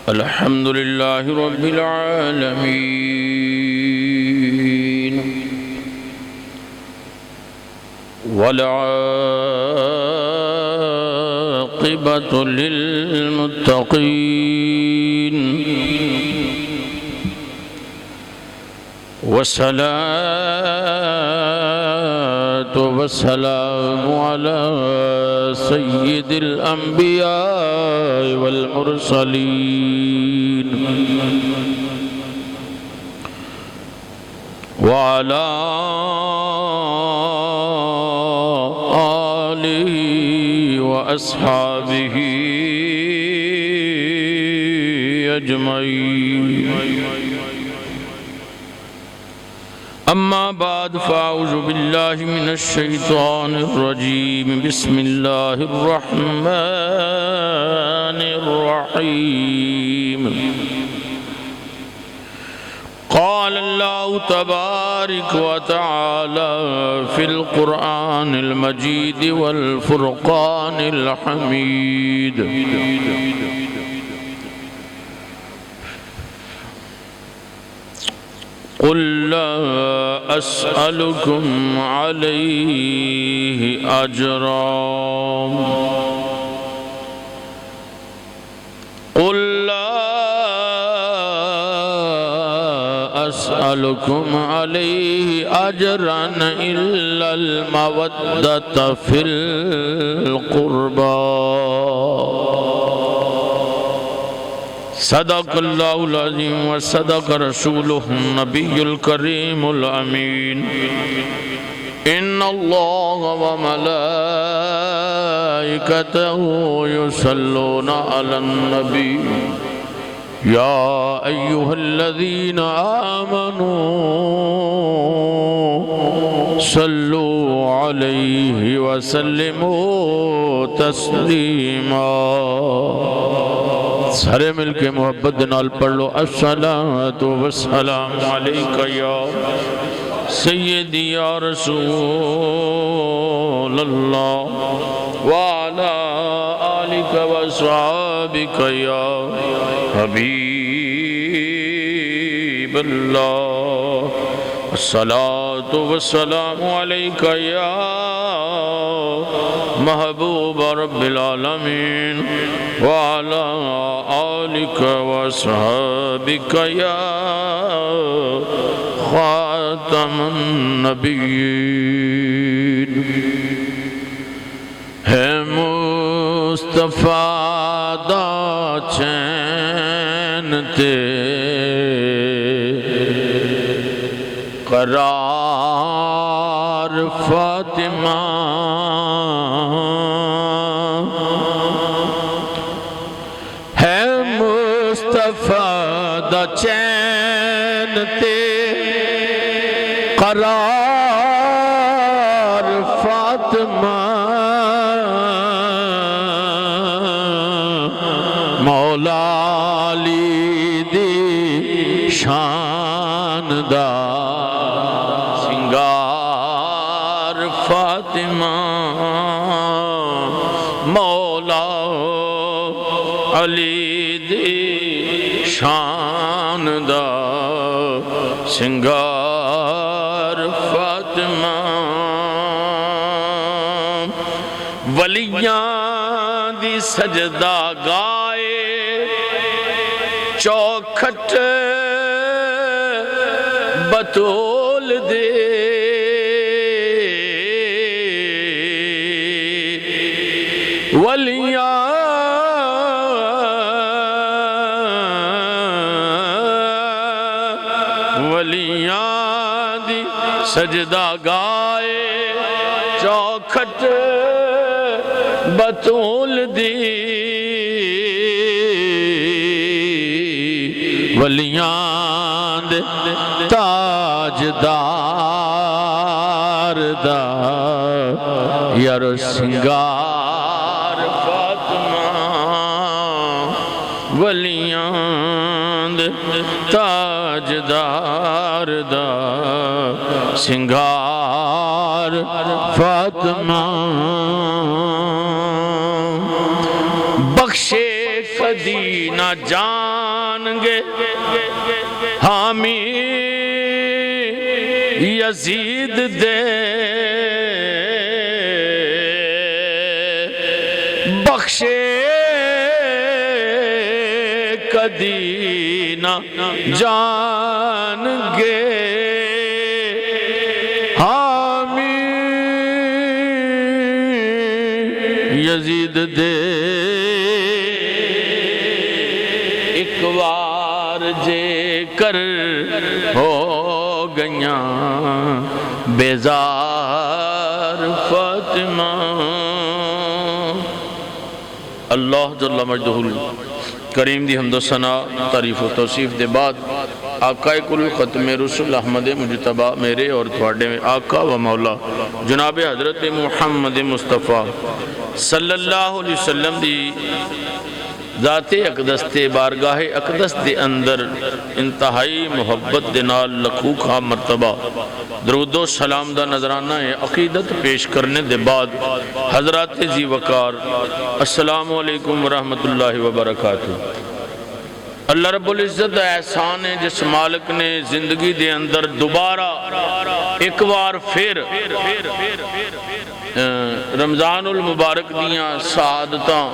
الحمد لله رب العالمين والعاقبة للمتقين والصلاة والسلام على سيد الأنبياء والمرسلين وعلى آله وأصحابه أجمعين. أما بعد فأعوذ بالله من الشيطان الرجيم. بسم الله الرحمن الرحيم. قال الله تبارك وتعالى في القرآن المجيد والفرقان الحميد: قل لا أسألكم عليه أجرا قل لا أسألكم عليه أجرا إلا المودة في القربى. صدق الله العظيم وصدق رسوله النبي الكريم الأمين. إن الله وملائكته يصلون على النبي يا أيها الذين آمنوا صلوا عليه وسلموا تسلیما. سارے مل کے محبت نال پڑھ لو: الصلاۃ والسلام علیک یا سیدی یا رسول اللہ وعلی آلک وصحابک یا حبیب اللہ. الصلاۃ والسلام علیک یا محبوب رب العالمین وعلى آلك وصحابك يا خاتم النبيين. ہے مصطفیٰ دا چین تے قرار فاطمہ دا چین تے قرار فاطمہ مولا علی دی شان دا سنگار فاطمہ مولا علی دی شان دا سنگار فاطمہ. ولیاں دی سجدہ گائے چوکھٹ بطول دے ولیاں دی سجدہ گائے چوکھٹ بطول دی ولیاں دے تاجدار دا یار سنگار فاطمہ ولیاں دے تاجدار دا سنگار فاطمہ. بخشے کدی نہ جان گے حامی یزید دے بخشے کدی نہ جان گے حامی یزید دے ایک وار جے کر ہو گیاں بیزار فاطمہ اللہ جل مجدہ کریم دی حمد و ثنا تعریف و توصیف دے بعد آقا کل ختم رسول احمد مجتبہ میرے اور تھوڑے میں آقا و مولا جناب حضرت محمد مصطفیٰ صلی اللہ علیہ وسلم دی ذات اقدس تے بارگاہ اقدس دے اندر انتہائی محبت دے نال لکھو خواہ مرتبہ درود و سلام دا نظرانہ عقیدت پیش کرنے دے بعد حضرات زی وقار السلام علیکم ورحمت اللہ وبرکاتہ۔ اللہ رب العزت احسان ہے جس مالک نے زندگی دے اندر دوبارہ ایک بار پھر رمضان المبارک دیاں سعادتاں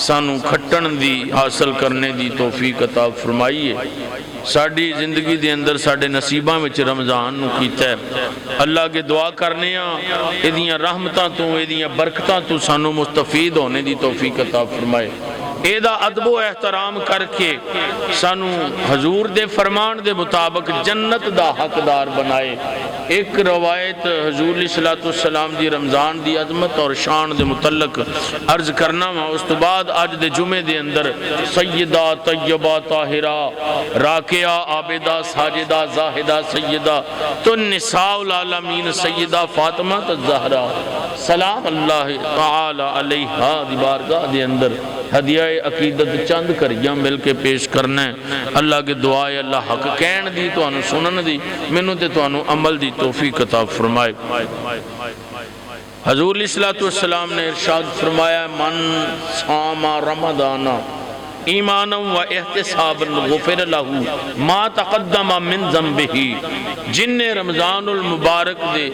سانو کھٹن دی حاصل کرنے دی توفیق عطا فرمائی ہے۔ ساڑھی زندگی دے اندر ساڑھے نصیباں وچ رمضان نو کیتا ہے۔ اللہ کے دعا کرنے ہاں ایدیاں رحمتاں تو ایدیاں برکتاں تو سانو مستفید ہونے دی توفیق عطا فرمائے۔ ایدہ ادب و احترام کر کے سانو حضور دے فرمان دے مطابق جنت دا حقدار بنائے۔ ایک روایت حضور علیہ السلام دی رمضان دی عظمت اور شان دے متعلق عرض کرنا ہوا، اس تو بعد آج دے جمعے دے اندر سیدہ طیبہ طاہرہ راکعہ عابدہ ساجدہ زاہدہ سیدہ تو نساء العالمین سیدہ فاطمہ الزہرا سلام اللہ تعالی علیہا دی بارگاہ دے اندر ہدیہ عقیدت چند کریاں مل کے پیش کرنا ہے۔ اللہ کے دعائے اللہ حق کہن دی تو انو سنن دی منو تے تو انو عمل دی توفیق عطا فرمائے۔ حضور علیہ السلام نے ارشاد فرمایا من صام رمضان ایمانا و احتسابا غفر لہو ما تقدم من ذنبہی، جن نے رمضان المبارک دے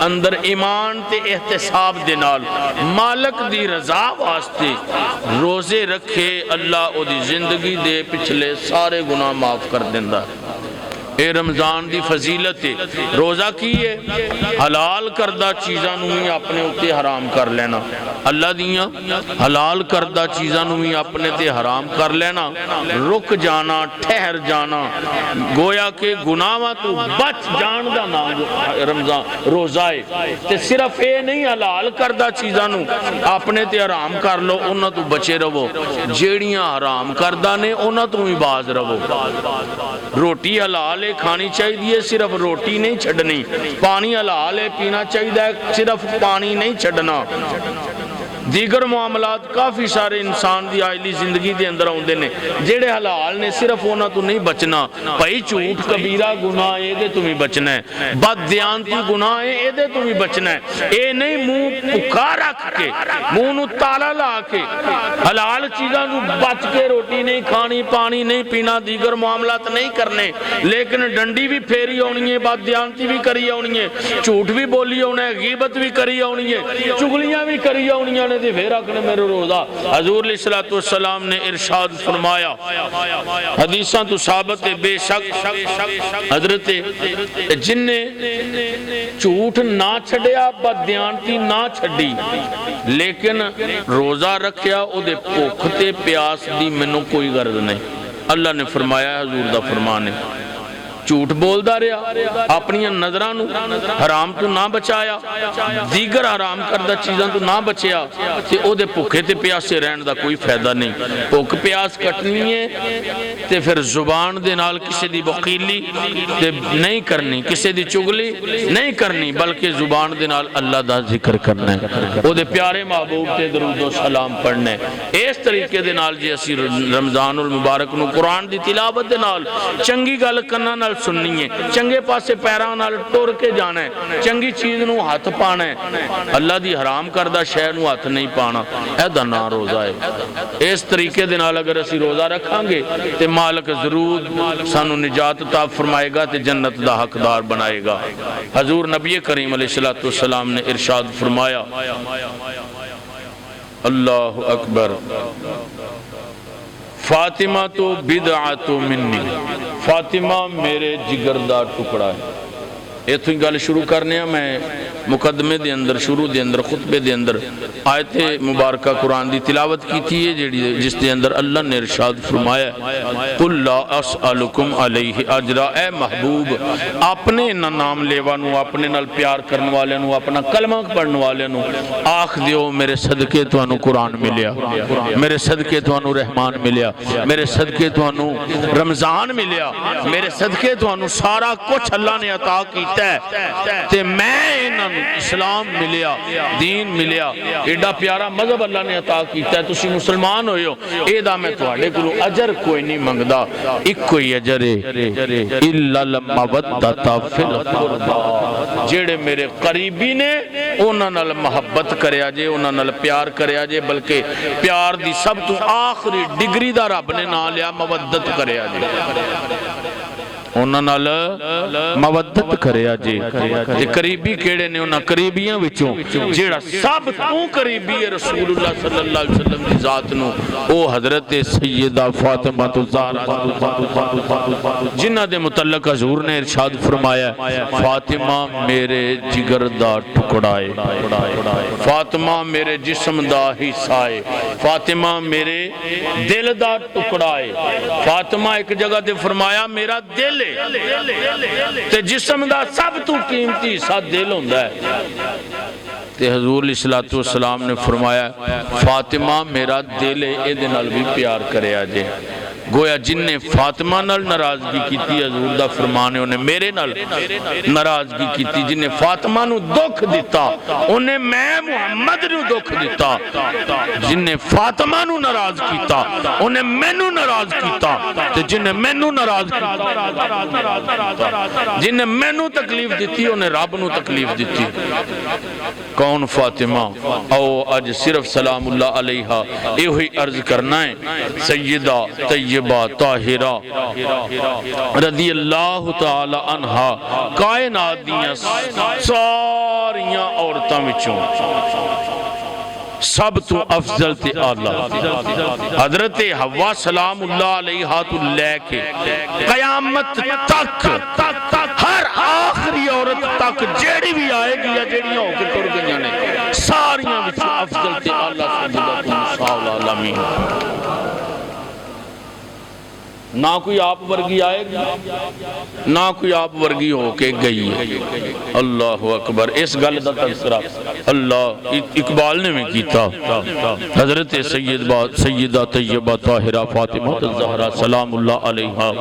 اندر ایمان تے احتساب دے نال مالک دی رضا واسطے روزے رکھے اللہ او دی زندگی دے پچھلے سارے گناہ معاف کر دیندہ۔ اے رمضان دی فضیلت ہے، روزہ کی ہے حلال کردہ چیزانوں ہی اپنے اتے حرام کر لینا، اللہ دیاں حلال کردہ چیزانوں ہی اپنے تے حرام کر لینا، رک جانا ٹھہر جانا گویا کہ گناہاں تو بچ جان دا نام رمضان روزہ ہے۔ تے صرف اے نہیں حلال کردہ چیزانوں اپنے تے حرام کر لو انہاں تو بچے رہو، جیڑیاں حرام کردہ نے انہاں تو ہی باز رہو۔ روٹی حلال کھانی چاہیے صرف روٹی نہیں چھڑنی، پانی حلال ہے پینا چاہیے صرف پانی نہیں چھڑنا۔ دیگر معاملات کافی سارے انسان دی آئلی زندگی دے اندر ہوندے نے جیڑے حلال نے صرف ہونا تو نہیں بچنا، بھائی جھوٹ کبیرہ گناہ اے دے تمہیں بچنا ہے، بد دیانتی گناہ اے دے تمہیں بچنا ہے۔ اے نہیں منہ پکا رکھ کے منہ نو تالا لا کے حلال چیزاں نو بچ کے روٹی نہیں کھانی پانی نہیں پینا دیگر معاملات نہیں کرنے، لیکن ڈنڈی بھی پھیری ہونی ہے، بد دیانتی بھی کری ہونی ہے، جھوٹ بھی بولی ہونا ہے، غیبت بھی کری ہونی ہے، چغلیاں بھی کری ہونی ہے دے پھر اکنے میرے روزہ۔ حضور علیہ السلام نے ارشاد فرمایا، حدیثاں تو ثابت ہے بے شک حضرت جن نے جھوٹ نہ چھڑیا بددیانتی نہ چھڑی لیکن روزہ رکھیا او دے بھوک تے پیاس دی مینوں کوئی غرض نہیں۔ اللہ نے فرمایا حضور دا فرمان ہے جھوٹ بول دا رہا اپنی نظرانو حرام تو نہ بچایا دیگر حرام کردہ چیزاں تو نہ بچیا تے او دے پکھے تے پیاسے رہن دا کوئی فائدہ نہیں۔ پک پیاس کٹنی ہے تے پھر زبان دے نال کسے دی وقیلی تے نہیں کرنی، کسے دی چگلی نہیں کرنی، بلکہ زبان دے نال اللہ دا ذکر کرنا ہے، او دے پیارے محبوب تے درود و سلام پڑھنا ہے۔ اس طریقے دے نال جے اسی رمضان المبارک نو قرآن دی تلاوت دے نال چنگی گل کرنا نال سننی ہے، چنگے پاسے پیراں نال ٹر کے جانا ہے، چنگی چیز نو ہاتھ پانا ہے، اللہ دی حرام کردہ شے نو ہاتھ نہیں پانا، ایدہ نا روزہ ہے۔ اس طریقے دے نال اگر اسی روزہ رکھاں گے تے مالک ضرور سانو نجات عطا فرمائے گا تے جنت دا حقدار بنائے گا۔ حضور نبی کریم علیہ السلام نے ارشاد فرمایا، اللہ اکبر، فاطمہ تو بدعت منی، فاطمہ میرے جگر دا ٹکڑا ہے۔ یہ تو گل شروع کرنے ہیں، میں مقدمے دے اندر، شروع دے اندر، خطبے دے اندر آیت مبارکہ قرآن دی تلاوت کی تھی ہے، جس دے اندر اللہ نے ارشاد فرمایا، قُلْ لَا أَسْأَلُكُمْ عَلَيْهِ أَجْرًا، اے محبوب اپنے نام لیوانو، اپنے نال پیار کرن والے نو، اپنا کلمہ پڑھن والے نو آخ دیو میرے صدقے تو انو قرآن ملیا، میرے صدقے تو انو رحمان ملیا، میرے صدقے تو انو رمضان ملیا، میرے صدقے تو انو سارا کچھ اللہ نے عطا کیتا ہے تے میں انہوں اسلام ملیا، دین ملیا، ایڈا پیارا مذہب اللہ نے عطا کیتا ہے، تسی مسلمان ہوئے ہو، ایدہ میں تواڈے کولوں اجر کوئی نہیں منگدا، ایک کوئی اجر ہے اِلَّا الْمَوَدَّةَ فِي الْقُرْبَى، جیڑے میرے قریبی نے انہاں نال محبت کریا جے، انہاں نال پیار کریا جے، بلکہ پیار دی سب تو آخری ڈگری دا رب نے نہ لیا مودت کریا جے، انہاں نال مودت کریا جے۔ تے قریبی کیڑے نے؟ انہاں قریبیاں وچوں جیڑا سب تو قریبی ہے رسول اللہ صلی اللہ علیہ وسلم دی ذات نو، او حضرت سیدہ فاطمہ الزہرا، جنہ دے متعلق حضور نے ارشاد فرمایا، فاطمہ میرے جگر دا ٹکڑا ہے، فاطمہ میرے جسم دا حصہ ہے، فاطمہ میرے دل دا ٹکڑا ہے۔ فاطمہ ایک جگہ تے فرمایا میرا دل ہے تے جسم دا سب تو قیمتی حصہ دل ہوندا ہے، تے حضور علیہ السلام نے فرمایا فاطمہ میرا دل ہے، اے دے نال بھی پیار کریا جے۔ گویا جن نے فاطمہ نال ناراضگی کیتی، حضور دا فرمان ہے انہیں میرے نال ناراضگی کیتی، جن نے فاطمہ نو دکھ دیتا انہیں میں محمد نو دکھ دیتا، جن نے فاطمہ نو ناراض کیتا انہیں میں نو ناراض کیتا، تے جن نے میں نو ناراض کیتا، جن نے میں نو تکلیف دیتی انہیں رب نو تکلیف دیتی۔ کون فاطمہ؟ او اج صرف سلام اللہ علیہ یہ ہوئی عرض کرنا ہے، سیدہ طیبہ طاہرہ رضی اللہ تعالی عنہ کائنات دیاں ساریاں عورتاں وچوں سب تو افضل تے اعلیٰ حضرت حوا سلام اللہ علیہ تو لے کے قیامت تک ہر آخری عورت تک جیڑی بھی آئے گی یا جیڑیاں ہو کے ٹر گئیاں نے ساریاں وچوں افضل تے اعلیٰ سیدہ نساء العالمین، نہ کوئی آپ ورگی آئے گی نہ کوئی آپ ورگی ہو کے گئی ہے۔ اللہ اکبر، اس گل دا تذکرہ اللہ اقبال نے میں کیتا، حضرت سیدہ طیبہ طاہرہ فاطمہ الزہرا سلام اللہ علیہ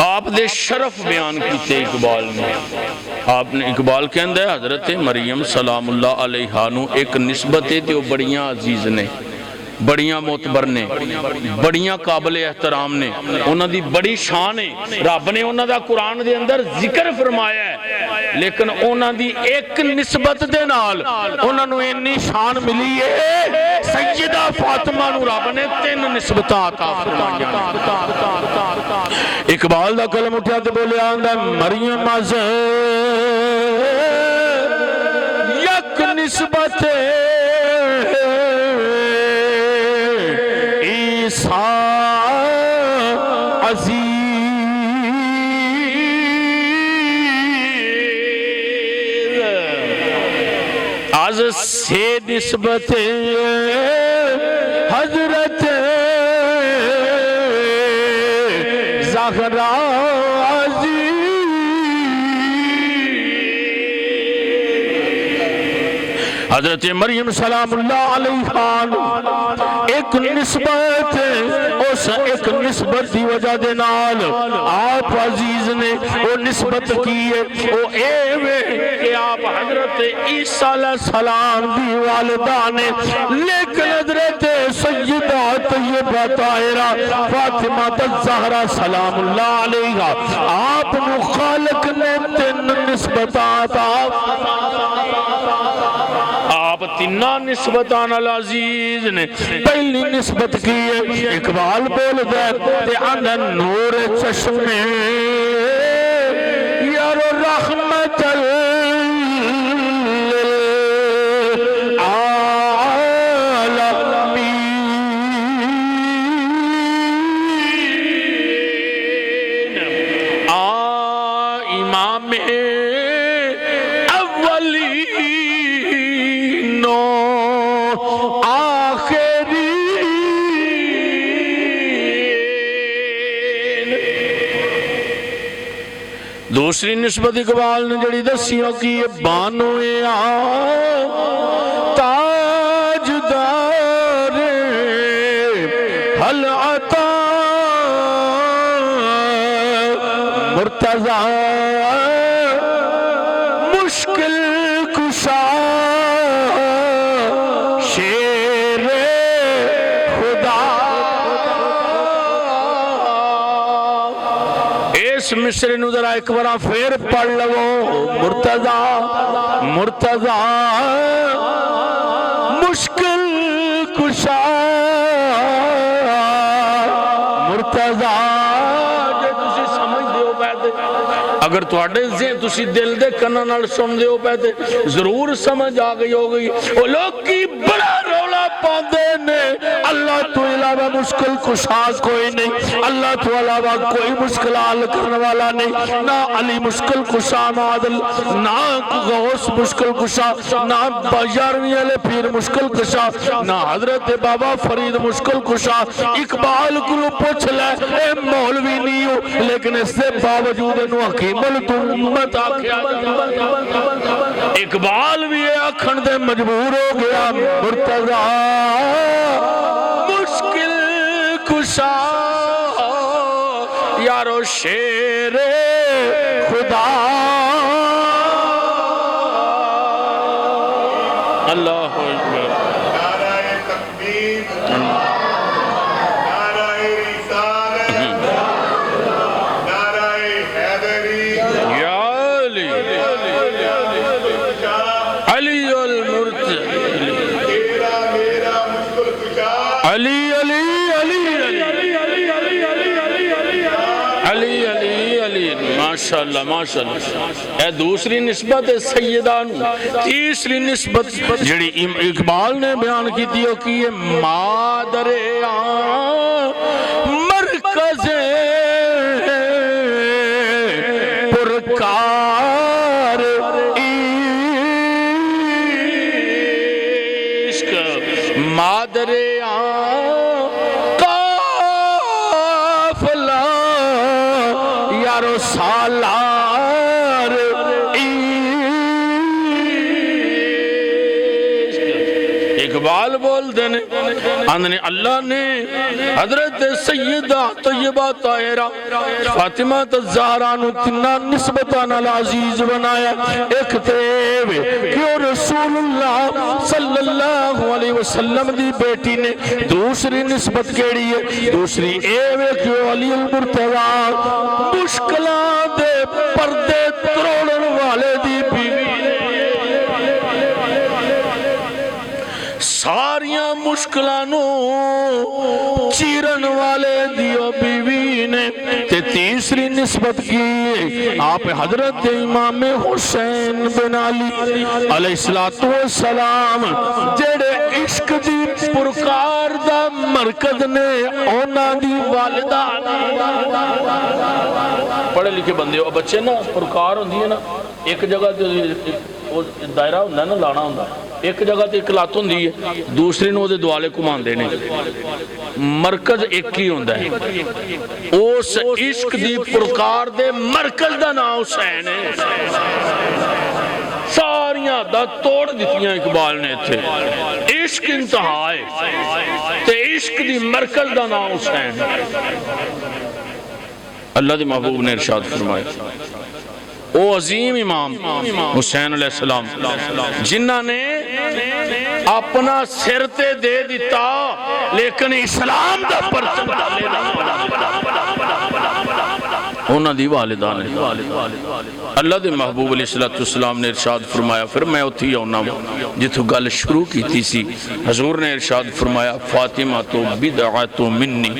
آپ دے شرف بیان کیتے اقبال نے۔ آپ نے اقبال کہندہ ہے حضرت مریم سلام اللہ علیہ نو ایک نسبت ہے جو بڑیاں عزیز نے، بڑیاں معتبر نے، بڑیاں قابل احترام نے، انہاں دی بڑی شان ہے، رب نے انہاں دا قرآن دے اندر ذکر فرمایا ہے، لیکن انہاں دی ایک نسبت دے نال انہاں نو اتنی شان ملی ہے، سیدہ فاطمہ نو رب نے 3 نسبتاں عطا فرمایا۔ اقبال دا کلم اٹھا تے بولے آندا مریم از یک نسبت عزیز از سے نسبت حضرت زہرا حضرت مریم سلام اللہ علیہ ایک نسبت اس ایک نسبت دی وجہ دے نال آپ عزیز نے وہ نسبت کی ہے، وہ ایوے کہ آپ حضرت عیسیٰ علیہ السلام دی والدہ نے، لیکن حضرت سیدہ طیبہ طاہرہ فاطمہ الزہرا سلام اللہ علیہا آپ نو خالق نے تین نسبتات آپ تینہ نسبتان العزیز نے پہلی نسبت کی ہے اقبال بول دے تے اندر نور چشمے یار رحمت دوسری نسبت اقبال نے جڑی دسیوں کی یہ بانوے تاجدار حل عطا مرتضی مشکل کشا شیر خدا اس مصرے نو ذرا ایک بار پھر پڑھ لو مرتضی مرتضی مشکل کشا مرتضی جے تسی سمجھ دیو پہتے اگر تواڈے ذہن تسی دل دے کناں نال سن دیو پہتے ضرور سمجھ آ گئی ہو گئی وہ لوگ کی بڑا رولا پاندے نے اللہ تو علاوہ مشکل کشا کوئی نہیں اللہ تو علاوہ کوئی مشکل حل کرنے والا نہیں نہ علی مشکل کشا نہ غوث مشکل کشا نہ یارویں علی پیر مشکل کشا نہ حضرت بابا فرید مشکل کشا اقبال کو پوچھ لے اے مولوی نہیں ہو لیکن اس سے باوجود انہوں حکیم الامت آکھیا اقبال بھی آکھن دے مجبور ہو گیا مرتضی مشکل کشا یارو شیر خدا اللہ اکبر نعرہ تکبیر نعرہ رسالت نعرہ حیدری یا علی علی المرتضی تیرا میرا مشکل کشا علی علی علی علی علی علی ماشاءاللہ ماشاءاللہ اے دوسری نسبت سیدان تیسری نسبت جڑی اقبال نے بیان کی دیو کی یہ مادر مرکز پرکار عشق مادر قافلہ یارو سالار اقبال بول دینے اندنے اللہ نے حضرت سیدہ طیبہ طاہرہ فاطمہ الزہرا نو تنہ نسبتان العزیز بنایا ایک تیب کہ رسول اللہ صلی اللہ علیہ وسلم دی بیٹی نے دوسری نسبت کیڑی ہے دوسری ایوے کہ علی المرتضی مشکلات دے پردے تروڑن والے دی بیوی ساریاں مشکلانوں چیرن والے دیو بیوی نے تے تیسری نسبت کی آپ حضرت امام حسین بن علی علیہ السلام جڑے عشق دی پرکار دا مرکز نے اونا دی والدہ پڑھے لکھے بندے ہو بچے نا پرکار ہوندی ہے نا ایک جگہ دائرہ ہوندہ ہے نا لانا ہوندہ ہے ایک جگہ تے ایک لات ہوندی ہے دوسری نو دے دوالے کمان دینے مرکز ایک ہی ہوندہ ہے اس عشق دی پرکار دے مرکز دا نا حسین ہے ساریاں دا توڑ دیتیاں اقبال نے تھے عشق انتہا ہے تے عشق دی مرکز دا نا حسین اللہ دی محبوب نے ارشاد فرمائے او عظیم امام حسین علیہ السلام جنہ نے اپنا سر تے دے دیتا لیکن اسلام دا پرچم ڈالے انہاں دی والدہ نے اللہ دے محبوب علیہ السلام نے ارشاد فرمایا، پھر میں اتھی ہونا جتو گل شروع کی تھی سی، حضور نے ارشاد فرمایا فاطمہ تو بدعت منی